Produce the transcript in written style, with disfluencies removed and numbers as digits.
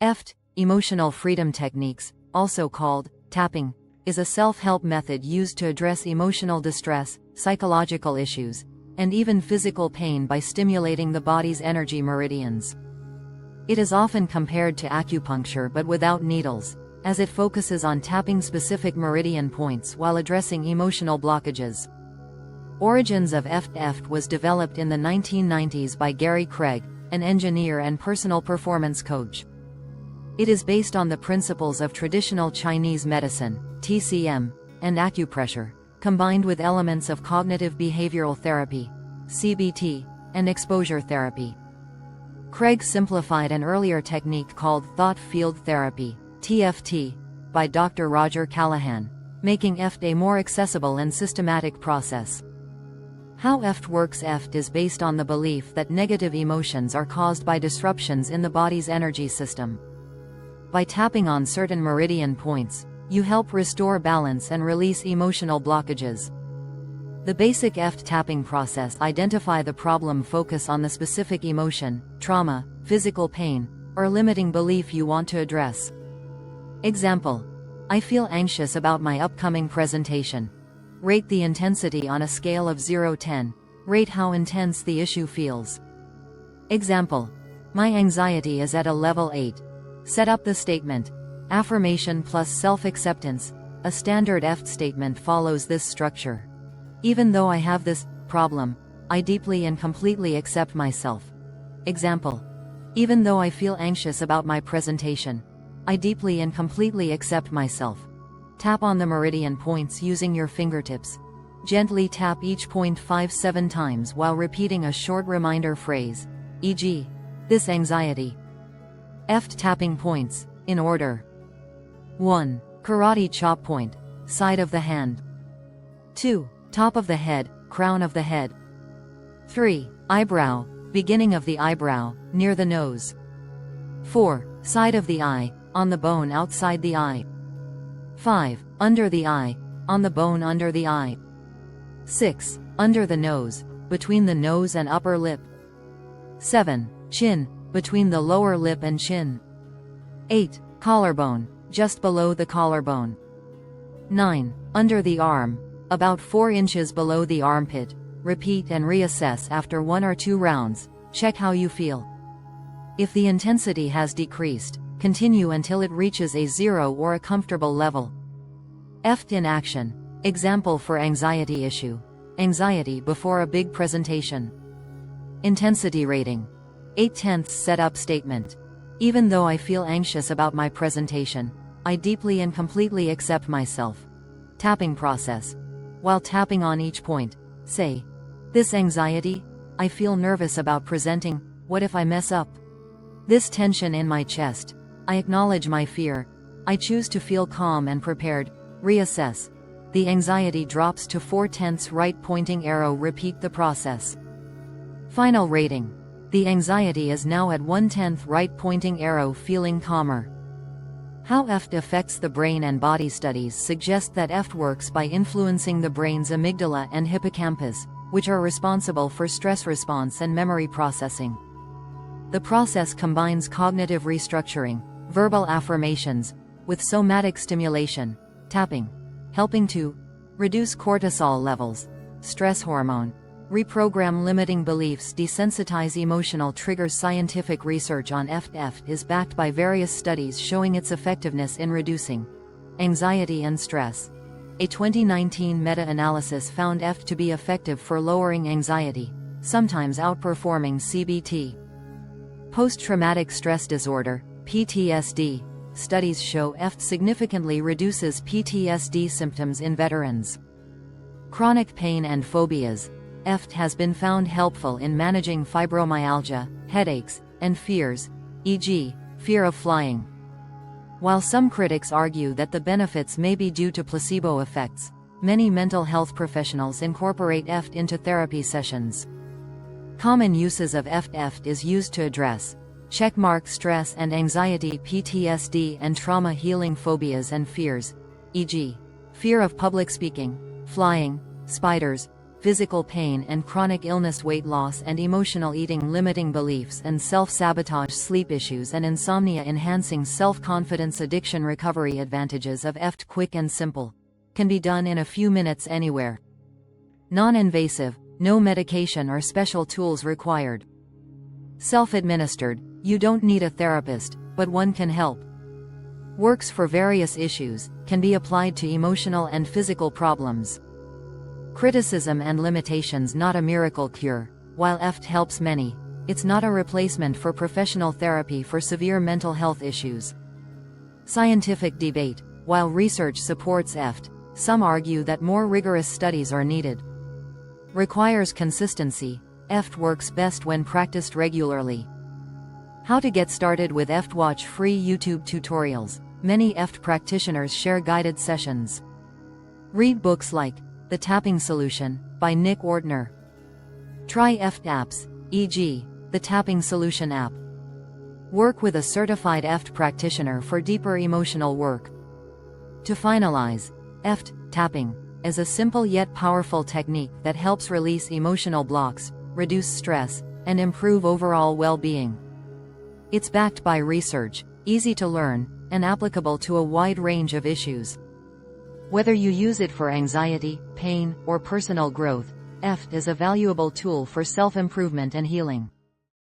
EFT, Emotional Freedom Techniques, also called tapping, is a self-help method used to address emotional distress, psychological issues, and even physical pain by stimulating the body's energy meridians. It is often compared to acupuncture but without needles, as it focuses on tapping specific meridian points while addressing emotional blockages. Origins of EFT was developed in the 1990s by Gary Craig, an engineer and personal performance coach. It is based on the principles of traditional Chinese medicine, TCM, and acupressure, combined with elements of cognitive behavioral therapy, CBT, and exposure therapy. Craig simplified an earlier technique called thought field therapy, TFT, by Dr. Roger Callahan, making EFT a more accessible and systematic process. How EFT works? EFT is based on the belief that negative emotions are caused by disruptions in the body's energy system. By tapping on certain meridian points, you help restore balance and release emotional blockages. The basic EFT tapping process: identify the problem, focus on the specific emotion, trauma, physical pain, or limiting belief you want to address. Example: I feel anxious about my upcoming presentation. Rate the intensity on a scale of 0-10. Rate how intense the issue feels. Example: my anxiety is at a level 8. Set up the statement. Affirmation plus self-acceptance. A standard EFT statement follows this structure. Even though I have this problem, I deeply and completely accept myself. Example: even though I feel anxious about my presentation, I deeply and completely accept myself. Tap on the meridian points using your fingertips. Gently tap each point 5-7 times while repeating a short reminder phrase, e.g., this anxiety. EFT tapping points, in order. 1. Karate chop point, side of the hand. 2. Top of the head, crown of the head. 3. Eyebrow, beginning of the eyebrow, near the nose. 4. Side of the eye, on the bone outside the eye. 5. Under the eye, on the bone under the eye. 6. Under the nose, between the nose and upper lip. 7. Chin, between the lower lip and chin. 8. Collarbone, just below the collarbone. 9. Under the arm, about 4 inches below the armpit. Repeat and reassess after 1 or 2 rounds. Check how you feel. If the intensity has decreased, continue until it reaches a 0 or a comfortable level. EFT in action. Example for anxiety issue. Anxiety before a big presentation. Intensity rating. 8/10 setup statement. Even though I feel anxious about my presentation, I deeply and completely accept myself. Tapping process. While tapping on each point, say, this anxiety, I feel nervous about presenting, what if I mess up? This tension in my chest, I acknowledge my fear, I choose to feel calm and prepared. Reassess. The anxiety drops to 4/10 right pointing arrow. Repeat the process. Final rating. The anxiety is now at 1/10 right pointing arrow, feeling calmer. How EFT affects the brain and body. Studies suggest that EFT works by influencing the brain's amygdala and hippocampus, which are responsible for stress response and memory processing. The process combines cognitive restructuring, verbal affirmations, with somatic stimulation, tapping, helping to reduce cortisol levels, stress hormone, reprogram limiting beliefs, desensitize emotional triggers. Scientific research on EFT is backed by various studies showing its effectiveness in reducing anxiety and stress. A 2019 meta-analysis found EFT to be effective for lowering anxiety, sometimes outperforming CBT. Post-traumatic stress disorder, PTSD. Studies show EFT significantly reduces PTSD symptoms in veterans. Chronic pain and phobias. EFT has been found helpful in managing fibromyalgia, headaches, and fears, e.g., fear of flying. While some critics argue that the benefits may be due to placebo effects, many mental health professionals incorporate EFT into therapy sessions. Common uses of EFT is used to address checkmark stress and anxiety, PTSD and trauma healing, phobias and fears, e.g., fear of public speaking, flying, spiders, physical pain and chronic illness, weight loss and emotional eating, limiting beliefs and self-sabotage, sleep issues and insomnia, enhancing self-confidence, addiction recovery. Advantages of EFT: quick and simple. Can be done in a few minutes anywhere. Non-invasive, no medication or special tools required. Self-administered, you don't need a therapist, but one can help. Works for various issues, can be applied to emotional and physical problems. Criticism and limitations: not a miracle cure. While EFT helps many, it's not a replacement for professional therapy for severe mental health issues. Scientific debate: while research supports EFT, some argue that more rigorous studies are needed. Requires consistency: EFT works best when practiced regularly. How to get started with EFT: watch free YouTube tutorials. Many EFT practitioners share guided sessions. Read books like The Tapping Solution by Nick Ortner. Try EFT apps, e.g., the Tapping Solution app. Work with a certified EFT practitioner for deeper emotional work. To finalize, EFT Tapping is a simple yet powerful technique that helps release emotional blocks, reduce stress, and improve overall well-being. It's backed by research, easy to learn, and applicable to a wide range of issues. Whether you use it for anxiety, pain, or personal growth, EFT is a valuable tool for self-improvement and healing.